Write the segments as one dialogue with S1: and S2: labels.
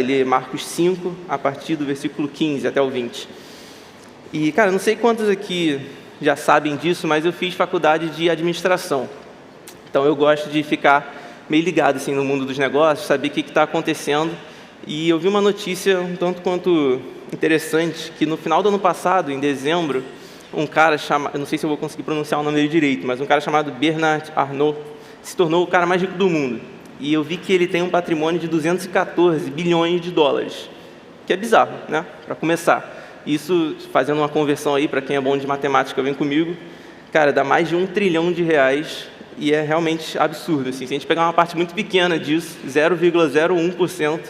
S1: ler Marcos 5, a partir do versículo 15 até o 20. E, cara, não sei quantos aqui já sabem disso, mas eu fiz faculdade de administração. Então, eu gosto de ficar meio ligado assim, no mundo dos negócios, saber o que está acontecendo. E eu vi uma notícia um tanto quanto interessante, que no final do ano passado, em dezembro, um cara chamado, eu não sei se eu vou conseguir pronunciar o nome dele direito, mas um cara chamado Bernard Arnault se tornou o cara mais rico do mundo. E eu vi que ele tem um patrimônio de 214 bilhões de dólares, que é bizarro, né? Para começar. Isso, fazendo uma conversão aí, para quem é bom de matemática, vem comigo, cara, dá mais de R$1 trilhão, e é realmente absurdo. Assim. Se a gente pegar uma parte muito pequena disso, 0,01%,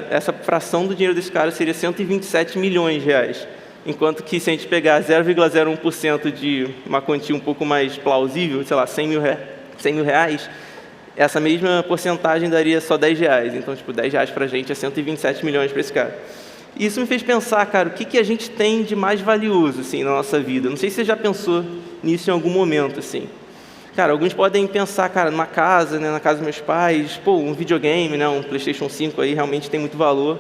S1: essa fração do dinheiro desse cara seria 127 milhões de reais. Enquanto que se a gente pegar 0,01% de uma quantia um pouco mais plausível, sei lá, 100 mil reais, essa mesma porcentagem daria só R$10. Então, tipo, R$10 para a gente é 127 milhões para esse cara. E isso me fez pensar, cara, o que a gente tem de mais valioso assim, na nossa vida? Não sei se você já pensou nisso em algum momento, assim. Cara, alguns podem pensar, cara, numa casa, né, na casa dos meus pais, pô, um videogame, né, um PlayStation 5 aí realmente tem muito valor.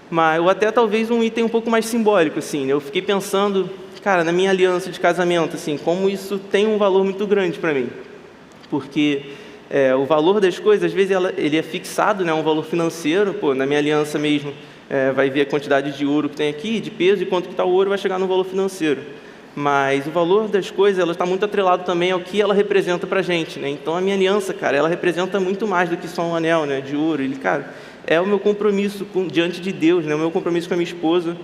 S1: Mas, ou até talvez um item um pouco mais simbólico, assim. Eu fiquei pensando, cara, na minha aliança de casamento, assim, como isso tem um valor muito grande para mim. Porque o valor das coisas, às vezes, ele é fixado, né, um valor financeiro, pô, na minha aliança mesmo, vai ver a quantidade de ouro que tem aqui, de peso, e quanto que está o ouro vai chegar no valor financeiro. Mas o valor das coisas, ela está muito atrelado também ao que ela representa para a gente, né? Então, a minha aliança, cara, ela representa muito mais do que só um anel, né, de ouro. Ele, cara, é o meu compromisso diante de Deus, né, o meu compromisso com a minha esposa.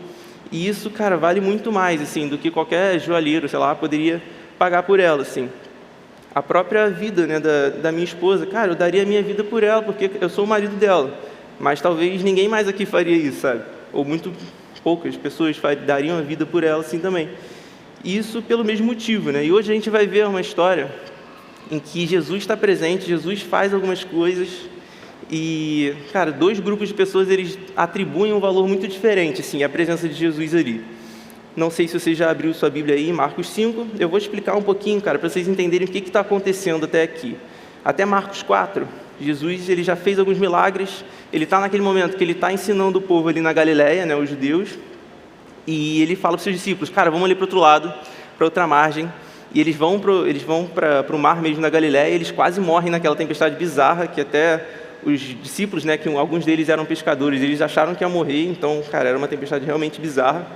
S1: E isso, cara, vale muito mais, assim, do que qualquer joalheiro, sei lá, poderia pagar por ela, assim. A própria vida, né, da minha esposa, cara, eu daria a minha vida por ela, porque eu sou o marido dela. Mas talvez ninguém mais aqui faria isso, sabe? Ou muito poucas pessoas dariam a vida por ela, assim, também. Isso pelo mesmo motivo, né? E hoje a gente vai ver uma história em que Jesus está presente, Jesus faz algumas coisas e, cara, dois grupos de pessoas, eles atribuem um valor muito diferente, assim, à presença de Jesus ali. Não sei se você já abriu sua Bíblia aí, Marcos 5, eu vou explicar um pouquinho, cara, para vocês entenderem o que está acontecendo até aqui. Até Marcos 4, Jesus, ele já fez alguns milagres, ele está naquele momento que ele está ensinando o povo ali na Galileia, né, os judeus. E ele fala para os seus discípulos, cara, vamos ali para o outro lado, para outra margem. E eles vão para o mar mesmo da Galileia, e eles quase morrem naquela tempestade bizarra, que até os discípulos, né, que alguns deles eram pescadores, eles acharam que ia morrer, então, cara, era uma tempestade realmente bizarra.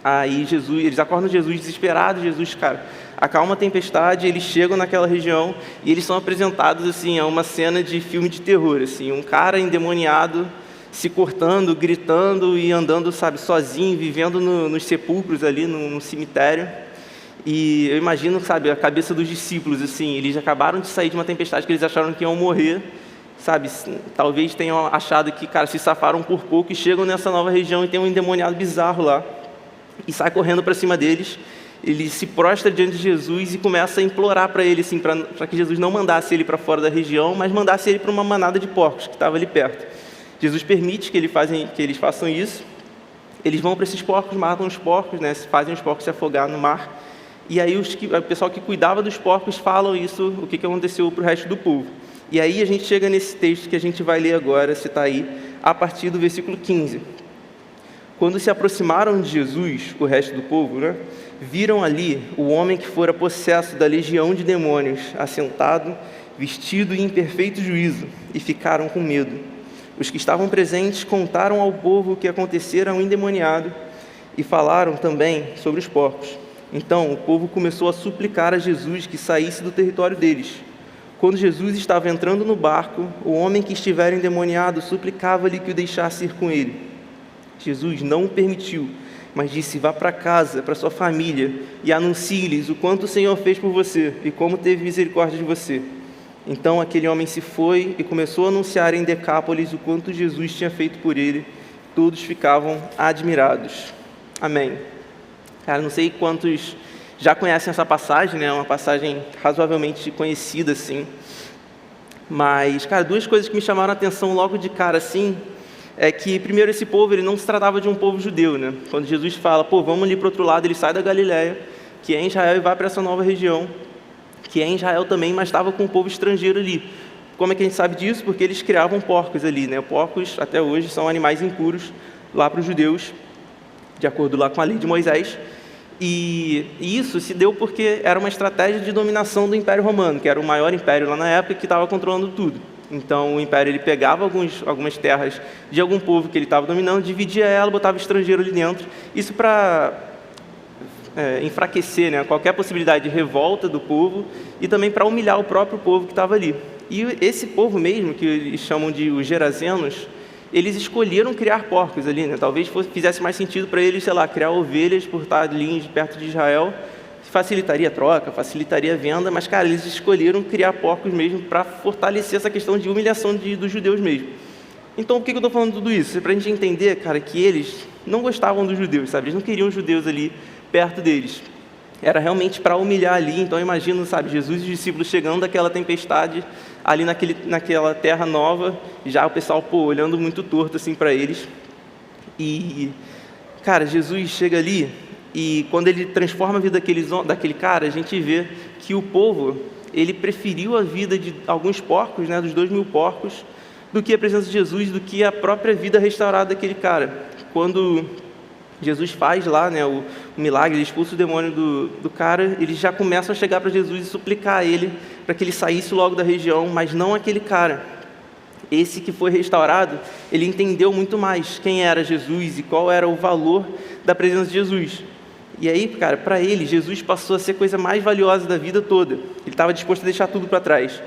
S1: Aí eles acordam Jesus desesperados, Jesus, cara, acalma a tempestade, eles chegam naquela região e eles são apresentados, assim, a uma cena de filme de terror, assim, um cara endemoniado, se cortando, gritando e andando, sabe, sozinho, vivendo nos sepulcros ali, no cemitério. E eu imagino, sabe, a cabeça dos discípulos, assim, eles acabaram de sair de uma tempestade que eles acharam que iam morrer, sabe, talvez tenham achado que, cara, se safaram por pouco e chegam nessa nova região e tem um endemoniado bizarro lá, e sai correndo para cima deles. Ele se prostra diante de Jesus e começa a implorar para ele, assim, para que Jesus não mandasse ele para fora da região, mas mandasse ele para uma manada de porcos que estava ali perto. Jesus permite que eles façam isso. Eles vão para esses porcos, matam os porcos, né, fazem os porcos se afogar no mar. E aí o pessoal que cuidava dos porcos falam isso, o que aconteceu para o resto do povo. E aí a gente chega nesse texto que a gente vai ler agora, se está aí, a partir do versículo 15. Quando se aproximaram de Jesus, o resto do povo, né, viram ali o homem que fora possesso da legião de demônios, assentado, vestido e em perfeito juízo, e ficaram com medo. Os que estavam presentes contaram ao povo o que acontecera ao endemoniado e falaram também sobre os porcos. Então o povo começou a suplicar a Jesus que saísse do território deles. Quando Jesus estava entrando no barco, o homem que estivera endemoniado suplicava-lhe que o deixasse ir com ele. Jesus não o permitiu, mas disse, vá para casa, para sua família, e anuncie-lhes o quanto o Senhor fez por você e como teve misericórdia de você. Então aquele homem se foi e começou a anunciar em Decápolis o quanto Jesus tinha feito por ele. Todos ficavam admirados. Amém. Cara, não sei quantos já conhecem essa passagem, né? É uma passagem razoavelmente conhecida, assim. Mas, cara, duas coisas que me chamaram a atenção logo de cara, assim, é que, primeiro, esse povo, ele não se tratava de um povo judeu, né? Quando Jesus fala, pô, vamos ali para o outro lado, ele sai da Galileia, que é em Israel, e vai para essa nova região, que é em Israel também, mas estava com um povo estrangeiro ali. Como é que a gente sabe disso? Porque eles criavam porcos ali, né? Porcos, até hoje, são animais impuros lá para os judeus, de acordo lá com a lei de Moisés. E isso se deu porque era uma estratégia de dominação do Império Romano, que era o maior império lá na época, que estava controlando tudo. Então, o Império ele pegava algumas terras de algum povo que ele estava dominando, dividia ela, botava estrangeiro ali dentro. Isso para enfraquecer, né, qualquer possibilidade de revolta do povo e também para humilhar o próprio povo que estava ali. E esse povo mesmo, que eles chamam de os Gerazenos, eles escolheram criar porcos ali, né? Talvez fizesse mais sentido para eles, sei lá, criar ovelhas por estar ali perto de Israel, facilitaria a troca, facilitaria a venda, mas, cara, eles escolheram criar porcos mesmo para fortalecer essa questão de humilhação dos judeus mesmo. Então, por que eu estou falando tudo isso? É para a gente entender, cara, que eles não gostavam dos judeus, sabe? Eles não queriam os judeus ali perto deles. Era realmente para humilhar ali. Então, imagina, sabe, Jesus e os discípulos chegando daquela tempestade ali naquela terra nova, já o pessoal, olhando muito torto assim para eles. E, cara, Jesus chega ali e quando ele transforma a vida daquele cara, a gente vê que o povo, ele preferiu a vida de alguns porcos, né, dos 2.000 porcos, do que a presença de Jesus, do que a própria vida restaurada daquele cara. Quando Jesus faz lá, né, o milagre, ele expulsa o demônio do cara, eles já começam a chegar para Jesus e suplicar a ele para que ele saísse logo da região, mas não aquele cara. Esse que foi restaurado, ele entendeu muito mais quem era Jesus e qual era o valor da presença de Jesus. E aí, cara, para ele, Jesus passou a ser a coisa mais valiosa da vida toda. Ele estava disposto a deixar tudo para trás.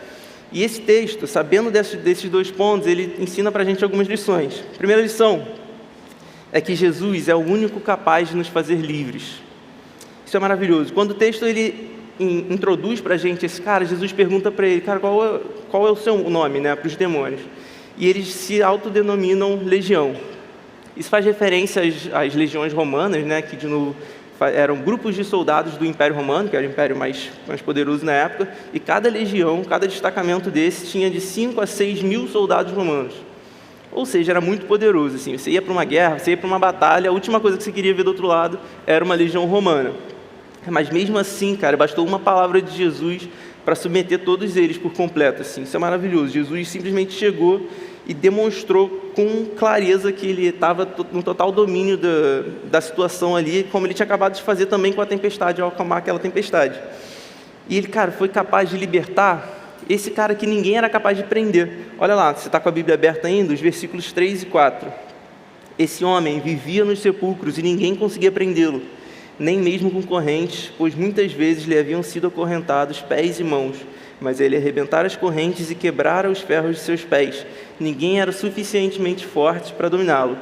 S1: E esse texto, sabendo desses 2 pontos, ele ensina para a gente algumas lições. Primeira lição é que Jesus é o único capaz de nos fazer livres. Isso é maravilhoso. Quando o texto ele introduz para a gente esse cara, Jesus pergunta para ele, cara, qual é o seu nome, né, para os demônios? E eles se autodenominam legião. Isso faz referência às legiões romanas, né, que de novo eram grupos de soldados do Império Romano, que era o império mais poderoso na época, e cada legião, cada destacamento desse tinha de 5 a 6 mil soldados romanos. Ou seja, era muito poderoso. Assim. Você ia para uma guerra, você ia para uma batalha, a última coisa que você queria ver do outro lado era uma legião romana. Mas mesmo assim, cara, bastou uma palavra de Jesus para submeter todos eles por completo. Assim. Isso é maravilhoso. Jesus simplesmente chegou e demonstrou com clareza que ele estava no total domínio da situação ali, como ele tinha acabado de fazer também com a tempestade, ao acalmar aquela tempestade. E ele, cara, foi capaz de libertar esse cara que ninguém era capaz de prender. Olha lá, você está com a Bíblia aberta ainda, os versículos 3 e 4. Esse homem vivia nos sepulcros e ninguém conseguia prendê-lo, nem mesmo com correntes, pois muitas vezes lhe haviam sido acorrentados pés e mãos, mas ele arrebentara as correntes e quebrara os ferros de seus pés. Ninguém era suficientemente forte para dominá-lo.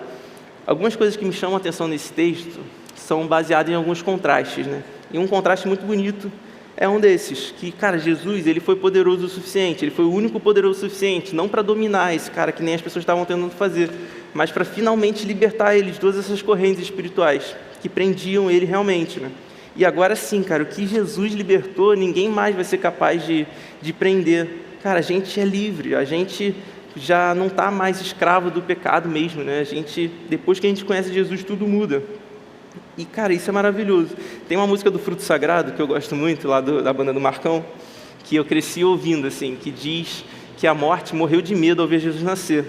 S1: Algumas coisas que me chamam a atenção nesse texto são baseadas em alguns contrastes, né? E um contraste muito bonito é um desses, que, cara, Jesus, ele foi poderoso o suficiente, ele foi o único poderoso o suficiente, não para dominar esse cara, que nem as pessoas estavam tentando fazer, mas para finalmente libertar ele de todas essas correntes espirituais que prendiam ele realmente, né? E agora sim, cara, o que Jesus libertou, ninguém mais vai ser capaz de prender. Cara, a gente é livre, a gente já não está mais escravo do pecado mesmo, né? Depois que a gente conhece Jesus, tudo muda. E, cara, isso é maravilhoso. Tem uma música do Fruto Sagrado, que eu gosto muito, lá da banda do Marcão, que eu cresci ouvindo, assim, que diz que a morte morreu de medo ao ver Jesus nascer.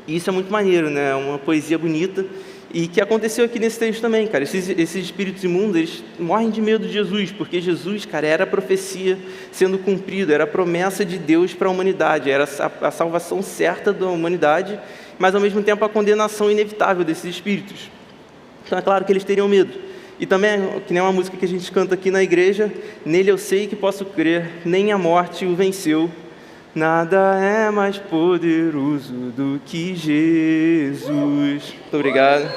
S1: E isso é muito maneiro, né? É uma poesia bonita. E que aconteceu aqui nesse texto também, cara. Esses espíritos imundos, eles morrem de medo de Jesus, porque Jesus, cara, era a profecia sendo cumprida, era a promessa de Deus para a humanidade, era a salvação certa da humanidade, mas ao mesmo tempo a condenação inevitável desses espíritos. Então é claro que eles teriam medo. E também, que nem uma música que a gente canta aqui na igreja, nele eu sei que posso crer, nem a morte o venceu. Nada é mais poderoso do que Jesus. Muito obrigado.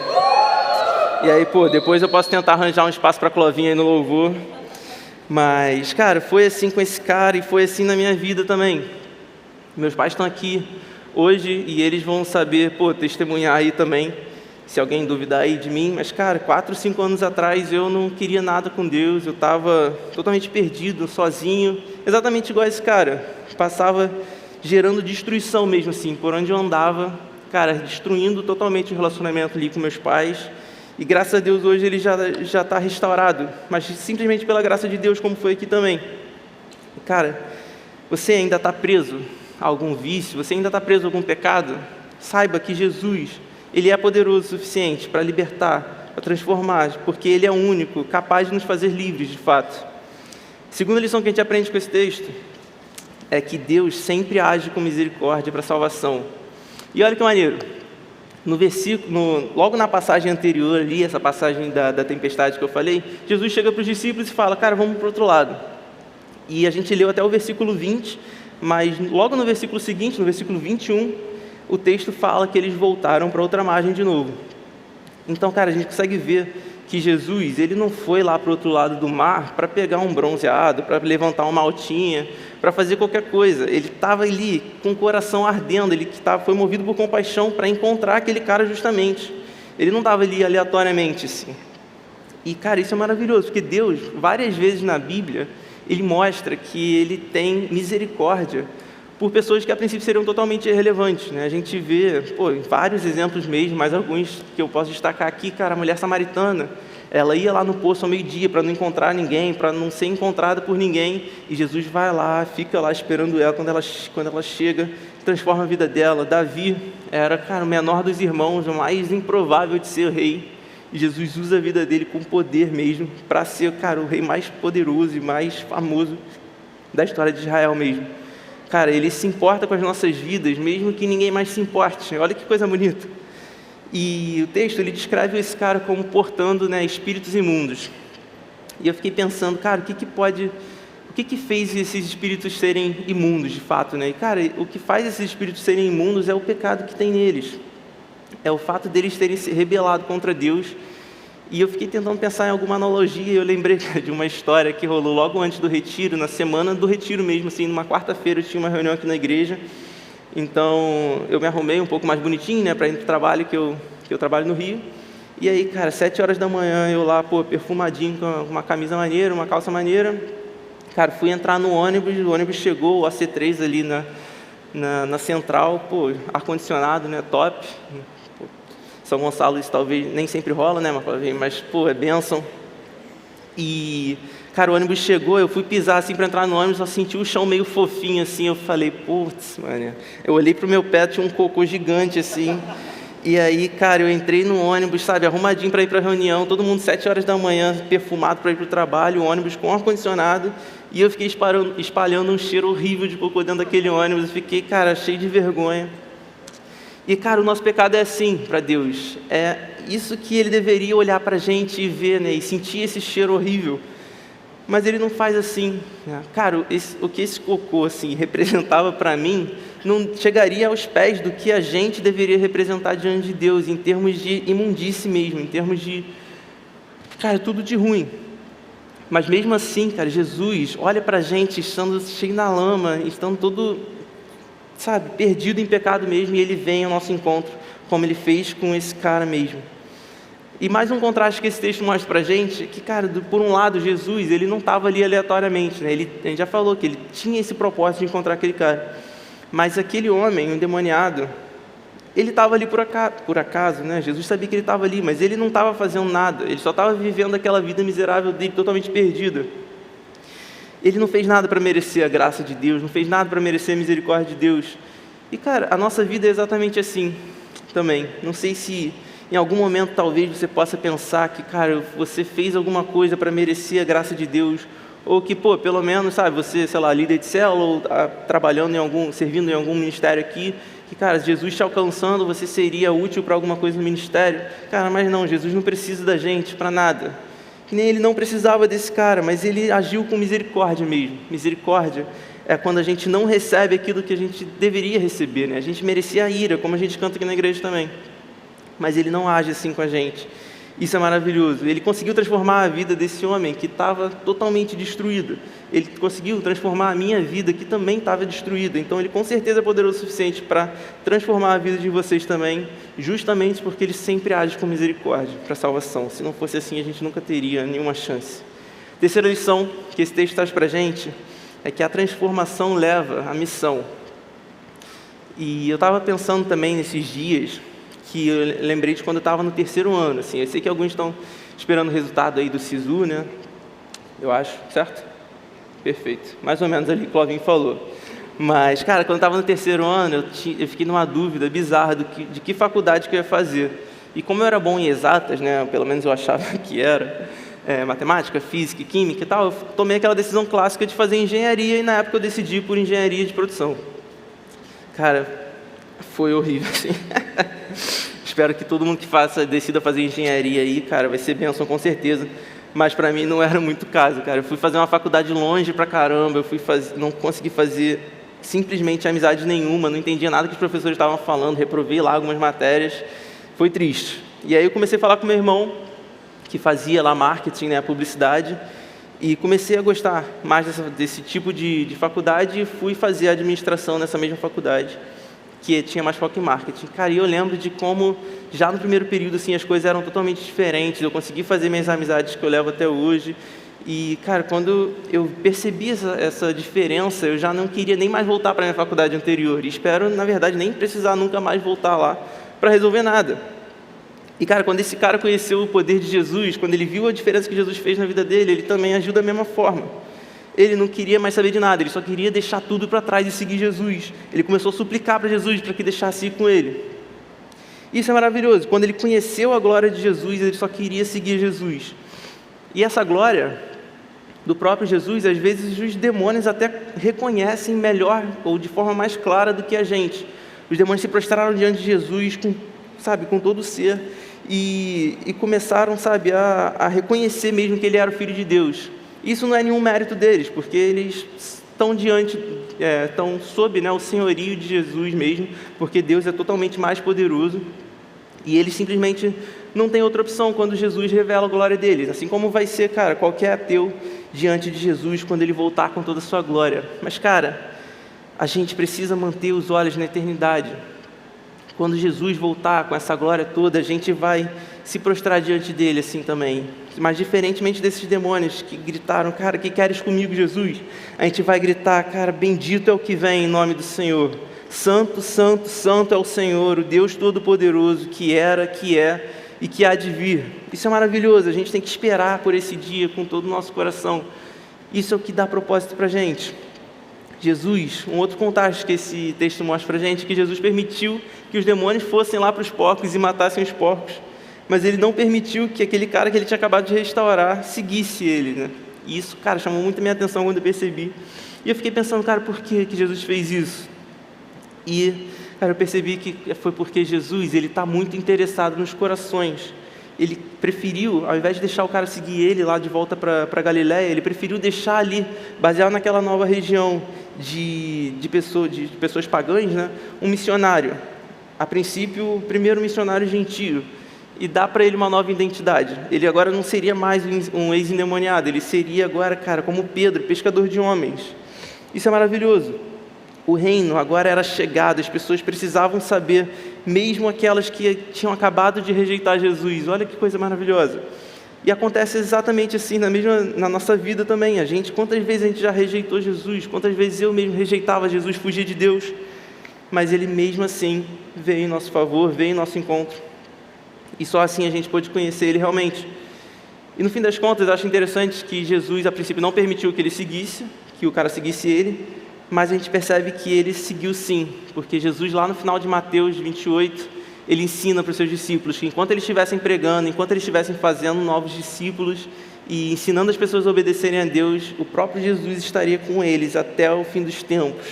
S1: E aí, depois eu posso tentar arranjar um espaço para a Clovinha aí no louvor. Mas, cara, foi assim com esse cara e foi assim na minha vida também. Meus pais estão aqui hoje e eles vão saber, testemunhar aí também, se alguém duvidar aí de mim. Mas, cara, 4, 5 anos atrás eu não queria nada com Deus, eu estava totalmente perdido, sozinho, exatamente igual a esse cara. Passava gerando destruição mesmo, assim, por onde eu andava, cara, destruindo totalmente o relacionamento ali com meus pais. E graças a Deus hoje ele já está restaurado, mas simplesmente pela graça de Deus, como foi aqui também. Cara, você ainda está preso a algum vício, você ainda está preso a algum pecado, saiba que Jesus, Ele é poderoso o suficiente para libertar, para transformar, porque Ele é o único capaz de nos fazer livres, de fato. Segunda lição que a gente aprende com esse texto é que Deus sempre age com misericórdia para a salvação. E olha que maneiro, no versículo, logo na passagem anterior ali, essa passagem da tempestade que eu falei, Jesus chega para os discípulos e fala, cara, vamos para o outro lado. E a gente leu até o versículo 20, mas logo no versículo seguinte, no versículo 21, o texto fala que eles voltaram para outra margem de novo. Então, cara, a gente consegue ver que Jesus, ele não foi lá para o outro lado do mar para pegar um bronzeado, para levantar uma altinha, para fazer qualquer coisa. Ele estava ali com o coração ardendo, ele foi movido por compaixão para encontrar aquele cara justamente. Ele não estava ali aleatoriamente, assim. E, cara, isso é maravilhoso, porque Deus, várias vezes na Bíblia, Ele mostra que Ele tem misericórdia por pessoas que a princípio seriam totalmente irrelevantes, né? A gente vê, vários exemplos mesmo, mas alguns que eu posso destacar aqui, cara, a mulher samaritana, ela ia lá no poço ao meio-dia para não encontrar ninguém, para não ser encontrada por ninguém, e Jesus vai lá, fica lá esperando ela, quando ela chega, transforma a vida dela. Davi era, cara, o menor dos irmãos, o mais improvável de ser rei, e Jesus usa a vida dele com poder mesmo, para ser, cara, o rei mais poderoso e mais famoso da história de Israel mesmo. Cara, Ele se importa com as nossas vidas, mesmo que ninguém mais se importe. Olha que coisa bonita. E o texto, ele descreve esse cara como portando, né, espíritos imundos. E eu fiquei pensando, cara, o que fez esses espíritos serem imundos, de fato, né? E, cara, o que faz esses espíritos serem imundos é o pecado que tem neles. É o fato deles terem se rebelado contra Deus. E eu fiquei tentando pensar em alguma analogia, e eu lembrei de uma história que rolou logo antes do retiro, na semana do retiro mesmo, assim, numa quarta-feira eu tinha uma reunião aqui na igreja, então eu me arrumei um pouco mais bonitinho, né, para ir para o trabalho, que eu trabalho no Rio, e aí, cara, 7 horas da manhã, eu lá, perfumadinho, com uma camisa maneira, uma calça maneira, cara, fui entrar no ônibus, o ônibus chegou, o AC3 ali na central, ar-condicionado, né, top. São Gonçalo isso talvez nem sempre rola, né, mas é bênção. E, cara, o ônibus chegou, eu fui pisar assim para entrar no ônibus, só senti o chão meio fofinho assim, eu falei, putz, mano. Eu olhei pro meu pé, tinha um cocô gigante assim. E aí, cara, eu entrei no ônibus, sabe, arrumadinho para ir para a reunião, todo mundo 7 horas da manhã, perfumado para ir para o trabalho, o ônibus com ar-condicionado, e eu fiquei espalhando um cheiro horrível de cocô dentro daquele ônibus, eu fiquei, cara, cheio de vergonha. E, cara, o nosso pecado é assim para Deus. É isso que Ele deveria olhar para a gente e ver, né? E sentir esse cheiro horrível. Mas Ele não faz assim, né? Cara, o que esse cocô assim, representava para mim, não chegaria aos pés do que a gente deveria representar diante de Deus, em termos de imundície mesmo, em termos de, cara, tudo de ruim. Mas mesmo assim, cara, Jesus olha para a gente estando cheio na lama, estando todo, sabe, perdido em pecado mesmo, e Ele vem ao nosso encontro, como Ele fez com esse cara mesmo. E mais um contraste que esse texto mostra pra gente, que, cara, por um lado, Jesus, Ele não estava ali aleatoriamente, né? A gente já falou que Ele tinha esse propósito de encontrar aquele cara, mas aquele homem, o endemoniado, ele estava ali por acaso, né? Jesus sabia que ele estava ali, mas ele não estava fazendo nada, ele só estava vivendo aquela vida miserável dele, totalmente perdida. Ele não fez nada para merecer a graça de Deus, não fez nada para merecer a misericórdia de Deus. E, cara, a nossa vida é exatamente assim também. Não sei se em algum momento talvez você possa pensar que, cara, você fez alguma coisa para merecer a graça de Deus, ou que, pelo menos, sabe, você, sei lá, líder de célula, ou trabalhando servindo em algum ministério aqui, que, cara, Jesus te alcançando, você seria útil para alguma coisa no ministério. Cara, mas não, Jesus não precisa da gente para nada. Que nem Ele não precisava desse cara, mas Ele agiu com misericórdia mesmo. Misericórdia é quando a gente não recebe aquilo que a gente deveria receber, né? A gente merecia a ira, como a gente canta aqui na igreja também. Mas Ele não age assim com a gente. Isso é maravilhoso. Ele conseguiu transformar a vida desse homem que estava totalmente destruída. Ele conseguiu transformar a minha vida que também estava destruída. Então Ele com certeza é poderoso o suficiente para transformar a vida de vocês também, justamente porque Ele sempre age com misericórdia para a salvação. Se não fosse assim, a gente nunca teria nenhuma chance. Terceira lição que esse texto traz para a gente é que a transformação leva à missão. E eu estava pensando também nesses dias, que eu lembrei de quando eu estava no 3º ano, assim. Eu sei que alguns estão esperando o resultado aí do SISU, né? Eu acho, certo? Perfeito. Mais ou menos ali, Clovinho falou. Mas, cara, quando eu estava no terceiro ano, eu fiquei numa dúvida bizarra de que faculdade que eu ia fazer. E como eu era bom em exatas, né, pelo menos eu achava que era, matemática, física e química e tal, eu tomei aquela decisão clássica de fazer engenharia e na época eu decidi por engenharia de produção. Cara, foi horrível, assim. Espero que todo mundo que decida fazer engenharia aí, cara, vai ser bênção com certeza. Mas para mim não era muito caso, cara. Eu fui fazer uma faculdade longe pra caramba, não consegui fazer simplesmente amizade nenhuma, não entendia nada que os professores estavam falando, reprovei lá algumas matérias, foi triste. E aí eu comecei a falar com meu irmão, que fazia lá marketing, né, publicidade, e comecei a gostar mais desse tipo de faculdade e fui fazer administração nessa mesma faculdade, que tinha mais foco em marketing. Cara, e eu lembro de como, já no primeiro período, assim, as coisas eram totalmente diferentes, eu consegui fazer minhas amizades que eu levo até hoje, e, cara, quando eu percebi essa diferença, eu já não queria nem mais voltar para a minha faculdade anterior, e espero, na verdade, nem precisar nunca mais voltar lá para resolver nada. E, cara, quando esse cara conheceu o poder de Jesus, quando ele viu a diferença que Jesus fez na vida dele, ele também agiu da mesma forma. Ele não queria mais saber de nada, ele só queria deixar tudo para trás e seguir Jesus. Ele começou a suplicar para Jesus para que deixasse ir com ele. Isso é maravilhoso. Quando ele conheceu a glória de Jesus, ele só queria seguir Jesus. E essa glória do próprio Jesus, às vezes os demônios até reconhecem melhor ou de forma mais clara do que a gente. Os demônios se prostraram diante de Jesus com todo o ser e começaram, a reconhecer mesmo que ele era o Filho de Deus. Isso não é nenhum mérito deles, porque eles estão sob, né, o senhorio de Jesus mesmo, porque Deus é totalmente mais poderoso e eles simplesmente não têm outra opção quando Jesus revela a glória deles, assim como vai ser, cara, qualquer ateu diante de Jesus quando ele voltar com toda a sua glória. Mas, cara, a gente precisa manter os olhos na eternidade. Quando Jesus voltar com essa glória toda, a gente vai se prostrar diante dele assim também. Mas diferentemente desses demônios que gritaram, cara, que queres comigo, Jesus? A gente vai gritar, cara, bendito é o que vem em nome do Senhor. Santo, santo, santo é o Senhor, o Deus Todo-Poderoso, que era, que é e que há de vir. Isso é maravilhoso, a gente tem que esperar por esse dia com todo o nosso coração. Isso é o que dá propósito para a gente. Jesus, um outro contraste que esse texto mostra para a gente, é que Jesus permitiu que os demônios fossem lá para os porcos e matassem os porcos, mas ele não permitiu que aquele cara que ele tinha acabado de restaurar seguisse ele, né? E isso, cara, chamou muito a minha atenção quando eu percebi. E eu fiquei pensando, cara, por que Jesus fez isso? E, cara, eu percebi que foi porque Jesus, ele está muito interessado nos corações. Ele preferiu, ao invés de deixar o cara seguir ele lá de volta para Galiléia, ele preferiu deixar ali, baseado naquela nova região de pessoas pagãs, né, um missionário. A princípio, o primeiro missionário gentio. E dá para ele uma nova identidade. Ele agora não seria mais um ex-endemoniado, ele seria agora, cara, como Pedro, pescador de homens. Isso é maravilhoso. O reino agora era chegado, as pessoas precisavam saber, mesmo aquelas que tinham acabado de rejeitar Jesus. Olha que coisa maravilhosa. E acontece exatamente assim na nossa vida também. Quantas vezes a gente já rejeitou Jesus? Quantas vezes eu mesmo rejeitava Jesus, fugia de Deus? Mas Ele mesmo assim veio em nosso favor, veio em nosso encontro. E só assim a gente pôde conhecer Ele realmente. E no fim das contas, eu acho interessante que Jesus, a princípio, não permitiu que o cara seguisse Ele, mas a gente percebe que Ele seguiu sim, porque Jesus, lá no final de Mateus 28, Ele ensina para os seus discípulos que enquanto Eles estivessem pregando, enquanto Eles estivessem fazendo novos discípulos e ensinando as pessoas a obedecerem a Deus, o próprio Jesus estaria com eles até o fim dos tempos.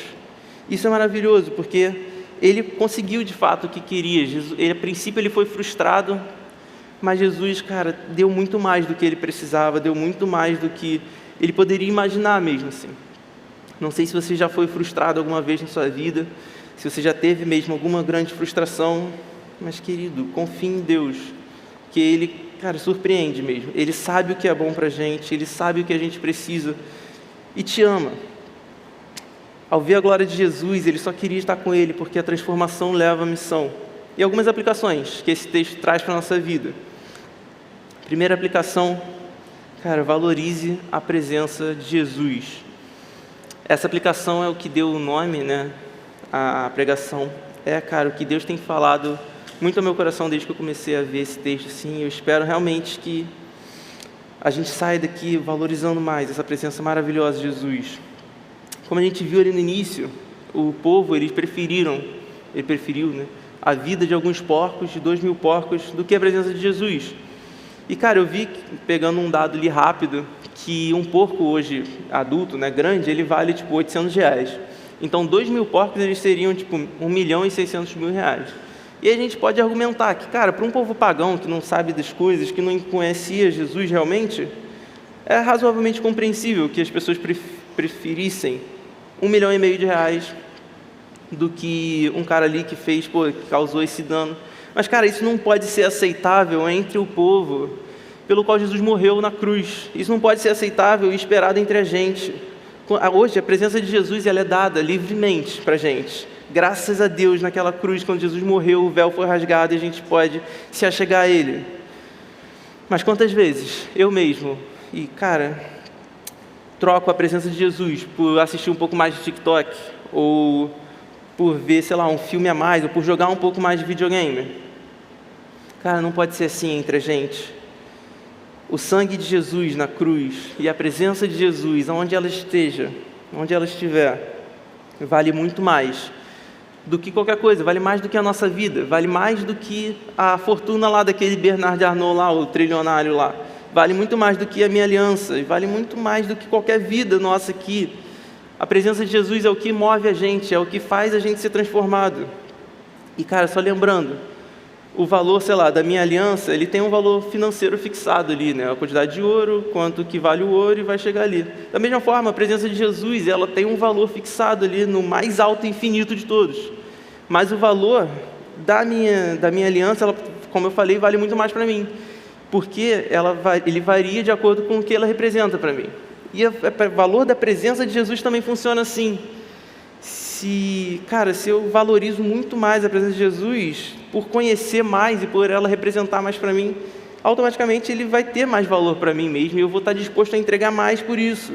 S1: Isso é maravilhoso, porque Ele conseguiu de fato o que queria. A princípio ele foi frustrado, mas Jesus, cara, deu muito mais do que ele precisava, deu muito mais do que ele poderia imaginar mesmo assim. Não sei se você já foi frustrado alguma vez na sua vida, se você já teve mesmo alguma grande frustração, mas querido, confie em Deus, que Ele, cara, surpreende mesmo. Ele sabe o que é bom pra gente, Ele sabe o que a gente precisa e te ama. Ao ver a glória de Jesus, ele só queria estar com Ele, porque a transformação leva à missão. E algumas aplicações que esse texto traz para a nossa vida. Primeira aplicação, cara, valorize a presença de Jesus. Essa aplicação é o que deu o nome, né, à pregação. Cara, o que Deus tem falado muito ao meu coração desde que eu comecei a ver esse texto, assim. Eu espero realmente que a gente saia daqui valorizando mais essa presença maravilhosa de Jesus. Como a gente viu ali no início, o povo, ele preferiu, né, a vida de alguns porcos, de 2.000 porcos, do que a presença de Jesus. E, cara, eu vi, pegando um dado ali rápido, que um porco hoje, adulto, né, grande, ele vale, tipo, R$800. Então, 2.000 porcos, eles seriam, tipo, R$1.600.000. E a gente pode argumentar que, cara, para um povo pagão que não sabe das coisas, que não conhecia Jesus realmente, é razoavelmente compreensível que as pessoas preferissem R$1,5 milhão do que um cara ali que fez, que causou esse dano. Mas, cara, isso não pode ser aceitável entre o povo pelo qual Jesus morreu na cruz. Isso não pode ser aceitável e esperado entre a gente. Hoje, a presença de Jesus, ela é dada livremente para a gente. Graças a Deus, naquela cruz, quando Jesus morreu, o véu foi rasgado e a gente pode se achegar a Ele. Mas quantas vezes eu mesmo, e, cara, troco a presença de Jesus por assistir um pouco mais de TikTok, ou por ver, sei lá, um filme a mais, ou por jogar um pouco mais de videogame? Cara, não pode ser assim entre a gente. O sangue de Jesus na cruz e a presença de Jesus, onde ela esteja, onde ela estiver, vale muito mais do que qualquer coisa, vale mais do que a nossa vida, vale mais do que a fortuna lá daquele Bernard Arnault lá, o trilionário lá, vale muito mais do que a minha aliança, e vale muito mais do que qualquer vida nossa aqui. A presença de Jesus é o que move a gente, é o que faz a gente ser transformado. E, cara, só lembrando, o valor, sei lá, da minha aliança, ele tem um valor financeiro fixado ali, né? A quantidade de ouro, quanto que vale o ouro, e vai chegar ali. Da mesma forma, a presença de Jesus, ela tem um valor fixado ali no mais alto e infinito de todos. Mas o valor da minha aliança, ela, como eu falei, vale muito mais para mim, porque ele varia de acordo com o que ela representa para mim. E o valor da presença de Jesus também funciona assim. Se eu valorizo muito mais a presença de Jesus, por conhecer mais e por ela representar mais para mim, automaticamente ele vai ter mais valor para mim mesmo, e eu vou estar disposto a entregar mais por isso.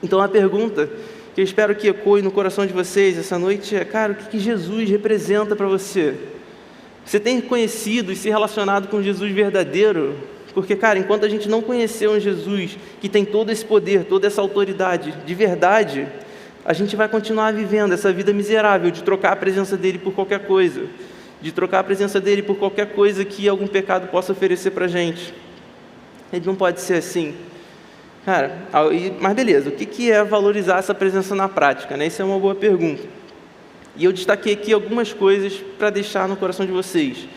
S1: Então a pergunta que eu espero que ecoe no coração de vocês essa noite é, cara, o que Jesus representa para você? Você tem conhecido e se relacionado com o Jesus verdadeiro? Porque, cara, enquanto a gente não conhecer um Jesus que tem todo esse poder, toda essa autoridade de verdade, a gente vai continuar vivendo essa vida miserável de trocar a presença dele por qualquer coisa, de trocar a presença dele por qualquer coisa que algum pecado possa oferecer para a gente. Ele não pode ser assim. Cara, mas beleza, o que é valorizar essa presença na prática, né? Essa é uma boa pergunta. E eu destaquei aqui algumas coisas para deixar no coração de vocês.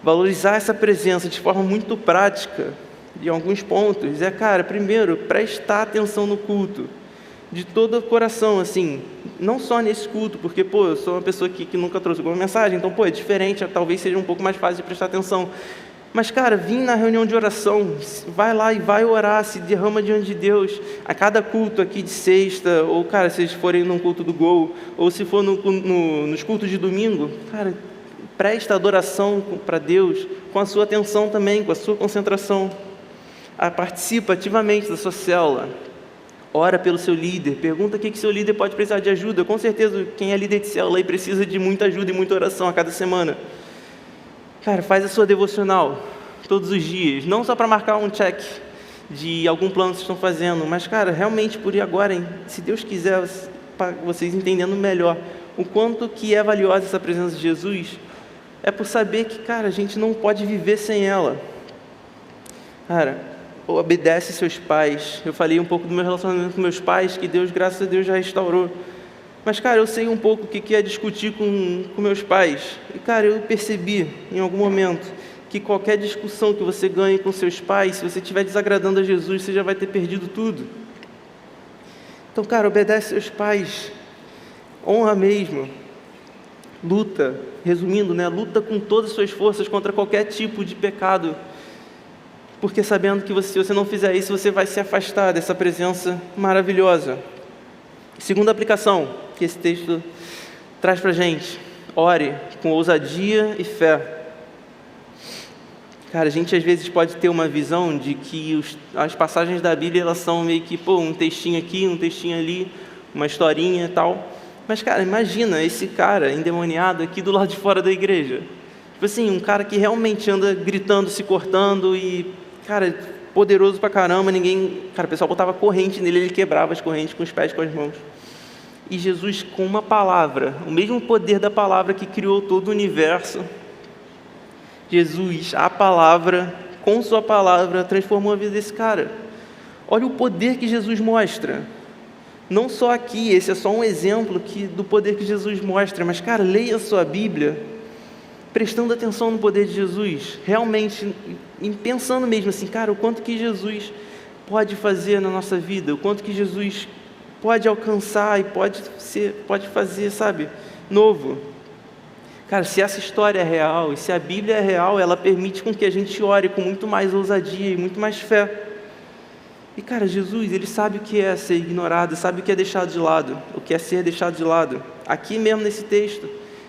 S1: Valorizar essa presença de forma muito prática, de alguns pontos, cara, primeiro, prestar atenção no culto, de todo o coração, assim, não só nesse culto, porque, eu sou uma pessoa que nunca trouxe alguma mensagem, então, é diferente, talvez seja um pouco mais fácil de prestar atenção. Mas, cara, vim na reunião de oração, vai lá e vai orar, se derrama diante de Deus, a cada culto aqui de sexta, ou, cara, se vocês forem num culto do Gol, ou se for nos cultos de domingo, cara, presta adoração para Deus, com a sua atenção também, com a sua concentração. Participa ativamente da sua célula. Ora pelo seu líder, pergunta o que seu líder pode precisar de ajuda. Com certeza, quem é líder de célula aí precisa de muita ajuda e muita oração a cada semana. Cara, faz a sua devocional todos os dias, não só para marcar um check de algum plano que vocês estão fazendo, mas, cara, realmente por ir agora, se Deus quiser, para vocês entendendo melhor o quanto que é valiosa essa presença de Jesus, é por saber que, cara, a gente não pode viver sem ela. Cara, obedece seus pais. Eu falei um pouco do meu relacionamento com meus pais, que Deus, graças a Deus, já restaurou. Mas, cara, eu sei um pouco o que é discutir com meus pais. E, cara, eu percebi em algum momento que qualquer discussão que você ganhe com seus pais, se você estiver desagradando a Jesus, você já vai ter perdido tudo. Então, cara, obedece seus pais. Honra mesmo. Luta, resumindo, né? Luta com todas as suas forças contra qualquer tipo de pecado. Porque sabendo que se você não fizer isso, você vai se afastar dessa presença maravilhosa. Segunda aplicação que esse texto traz para a gente: ore com ousadia e fé. Cara, a gente às vezes pode ter uma visão de que as passagens da Bíblia, elas são meio que, um textinho aqui, um textinho ali, uma historinha e tal. Mas, cara, imagina esse cara endemoniado aqui do lado de fora da igreja. Tipo assim, um cara que realmente anda gritando, se cortando e, cara, poderoso pra caramba, cara, o pessoal botava corrente nele, ele quebrava as correntes com os pés e com as mãos. E Jesus, com uma palavra, o mesmo poder da palavra que criou todo o universo, Jesus, a palavra, com sua palavra, transformou a vida desse cara. Olha o poder que Jesus mostra. Não só aqui, esse é só um exemplo do poder que Jesus mostra, mas, cara, leia a sua Bíblia, prestando atenção no poder de Jesus, realmente, pensando mesmo assim, cara, o quanto que Jesus pode fazer na nossa vida, o quanto que Jesus pode alcançar e pode fazer, sabe, novo. Cara, se essa história é real, e se a Bíblia é real, ela permite com que a gente ore com muito mais ousadia e muito mais fé. E, cara, Jesus, Ele sabe o que é ser ignorado, sabe o que é deixado de lado, o que é ser deixado de lado. Aqui mesmo nesse texto,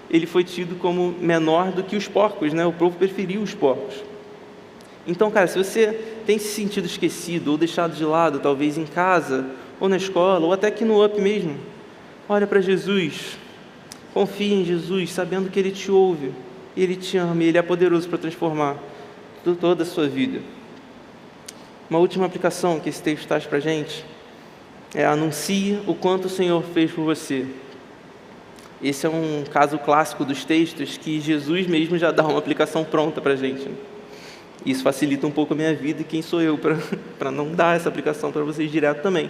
S1: Ele foi tido como menor do que os porcos, né? O povo preferiu os porcos. Então, cara, se você tem se sentido esquecido ou deixado de lado, talvez em casa, ou na escola, ou até aqui no UP mesmo, olha para Jesus, confia em Jesus, sabendo que Ele te ouve, Ele te ama, e Ele é poderoso para transformar toda a sua vida. Uma última aplicação que esse texto traz para a gente é: anuncie o quanto o Senhor fez por você. Esse é um caso clássico dos textos que Jesus mesmo já dá uma aplicação pronta para a gente. Isso facilita um pouco a minha vida, e quem sou eu para não dar essa aplicação para vocês direto também.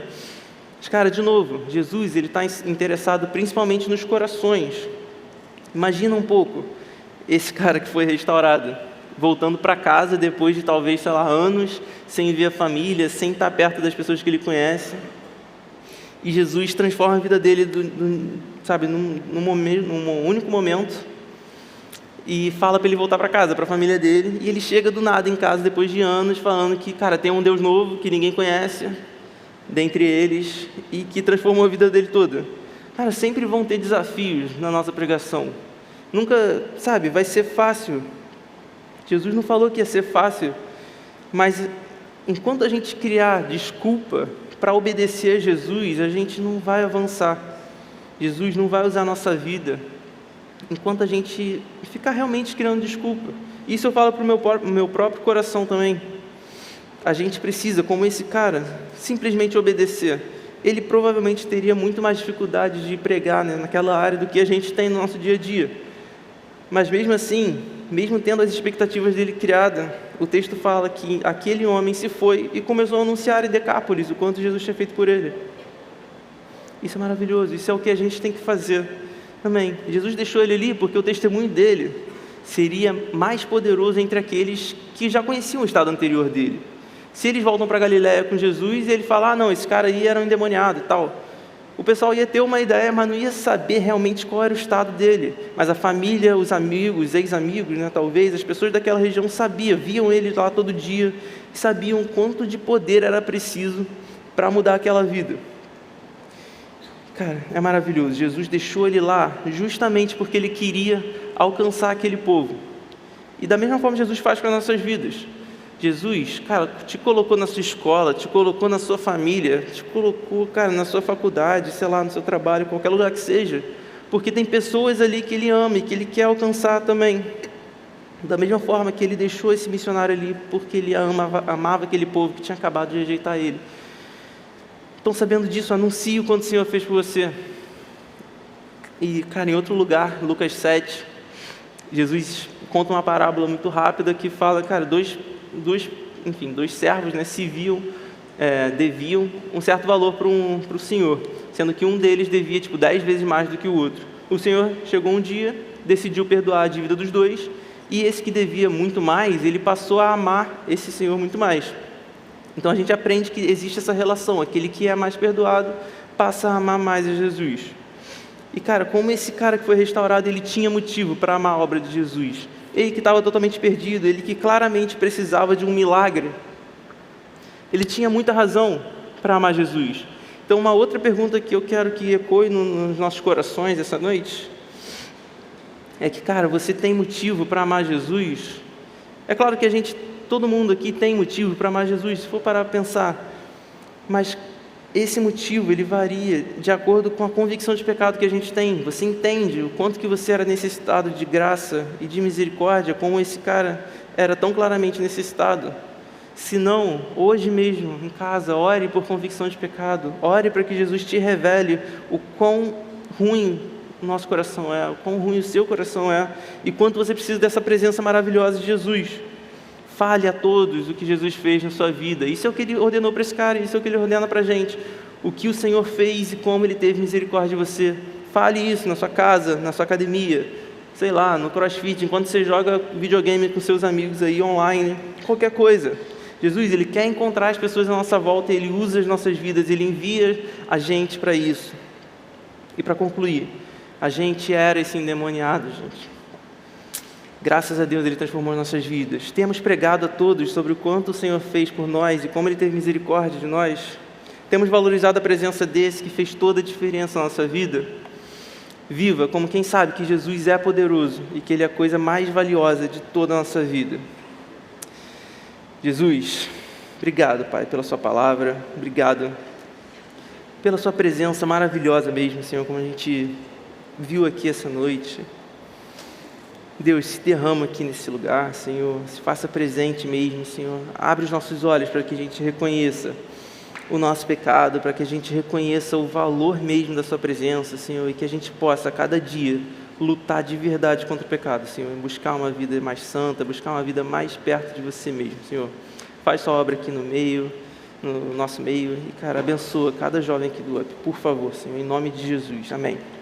S1: Mas, cara, de novo, Jesus, Ele está interessado principalmente nos corações. Imagina um pouco esse cara que foi restaurado, voltando para casa depois de talvez, anos sem ver a família, sem estar perto das pessoas que ele conhece. E Jesus transforma a vida dele, num único momento, e fala para ele voltar para casa, para a família dele. E ele chega do nada em casa depois de anos, falando que, cara, tem um Deus novo que ninguém conhece dentre eles e que transformou a vida dele toda. Cara, sempre vão ter desafios na nossa pregação. Nunca, vai ser fácil. Jesus não falou que ia ser fácil, mas enquanto a gente criar desculpa para obedecer a Jesus, a gente não vai avançar. Jesus não vai usar a nossa vida enquanto a gente ficar realmente criando desculpa. Isso eu falo para o meu próprio coração também. A gente precisa, como esse cara, simplesmente obedecer. Ele provavelmente teria muito mais dificuldade de pregar, naquela área do que a gente tem no nosso dia a dia. Mas mesmo assim, mesmo tendo as expectativas dele criadas, o texto fala que aquele homem se foi e começou a anunciar em Decápolis o quanto Jesus tinha feito por ele. Isso é maravilhoso, isso é o que a gente tem que fazer também. Jesus deixou ele ali porque o testemunho dele seria mais poderoso entre aqueles que já conheciam o estado anterior dele. Se eles voltam para Galiléia com Jesus e ele fala, não, esse cara aí era um endemoniado e tal, o pessoal ia ter uma ideia, mas não ia saber realmente qual era o estado dele. Mas a família, os amigos, ex-amigos, talvez, as pessoas daquela região sabiam, viam ele lá todo dia, e sabiam quanto de poder era preciso para mudar aquela vida. Cara, é maravilhoso. Jesus deixou ele lá justamente porque ele queria alcançar aquele povo. E da mesma forma Jesus faz com as nossas vidas. Jesus, cara, te colocou na sua escola, te colocou na sua família, te colocou, cara, na sua faculdade, no seu trabalho, qualquer lugar que seja, porque tem pessoas ali que Ele ama e que Ele quer alcançar também. Da mesma forma que Ele deixou esse missionário ali, porque Ele amava aquele povo que tinha acabado de rejeitar Ele. Então, sabendo disso, anuncie o quanto o Senhor fez por você. E, cara, em outro lugar, Lucas 7, Jesus conta uma parábola muito rápida que fala, cara, dois servos, deviam um certo valor para o Senhor, sendo que um deles devia 10 vezes mais do que o outro. O Senhor chegou um dia, decidiu perdoar a dívida dos dois, e esse que devia muito mais, ele passou a amar esse Senhor muito mais. Então a gente aprende que existe essa relação, aquele que é mais perdoado passa a amar mais a Jesus. E, cara, como esse cara que foi restaurado, ele tinha motivo para amar a obra de Jesus. Ele que estava totalmente perdido, ele que claramente precisava de um milagre, ele tinha muita razão para amar Jesus. Então, uma outra pergunta que eu quero que ecoe nos nossos corações essa noite é que, cara, você tem motivo para amar Jesus? É claro que todo mundo aqui tem motivo para amar Jesus, se for parar para pensar, mas esse motivo, ele varia de acordo com a convicção de pecado que a gente tem. Você entende o quanto que você era necessitado de graça e de misericórdia, como esse cara era tão claramente necessitado. Se não, hoje mesmo, em casa, ore por convicção de pecado. Ore para que Jesus te revele o quão ruim o nosso coração é, o quão ruim o seu coração é, e quanto você precisa dessa presença maravilhosa de Jesus. Fale a todos o que Jesus fez na sua vida. Isso é o que Ele ordenou para esse cara, isso é o que Ele ordena para a gente. O que o Senhor fez e como Ele teve misericórdia de você. Fale isso na sua casa, na sua academia, sei lá, no CrossFit, enquanto você joga videogame com seus amigos aí online, qualquer coisa. Jesus, Ele quer encontrar as pessoas à nossa volta, Ele usa as nossas vidas, Ele envia a gente para isso. E para concluir, a gente era esse endemoniado, gente. Graças a Deus Ele transformou as nossas vidas. Temos pregado a todos sobre o quanto o Senhor fez por nós e como Ele teve misericórdia de nós. Temos valorizado a presença desse que fez toda a diferença na nossa vida. Viva como quem sabe que Jesus é poderoso e que Ele é a coisa mais valiosa de toda a nossa vida. Jesus, obrigado, Pai, pela Sua palavra. Obrigado pela Sua presença maravilhosa mesmo, Senhor, como a gente viu aqui essa noite. Deus, se derrama aqui nesse lugar, Senhor, se faça presente mesmo, Senhor. Abre os nossos olhos para que a gente reconheça o nosso pecado, para que a gente reconheça o valor mesmo da Sua presença, Senhor, e que a gente possa, a cada dia, lutar de verdade contra o pecado, Senhor, e buscar uma vida mais santa, buscar uma vida mais perto de Você mesmo, Senhor. Faz Sua obra aqui no meio, no nosso meio, e, cara, abençoa cada jovem aqui do UP, por favor, Senhor, em nome de Jesus. Amém.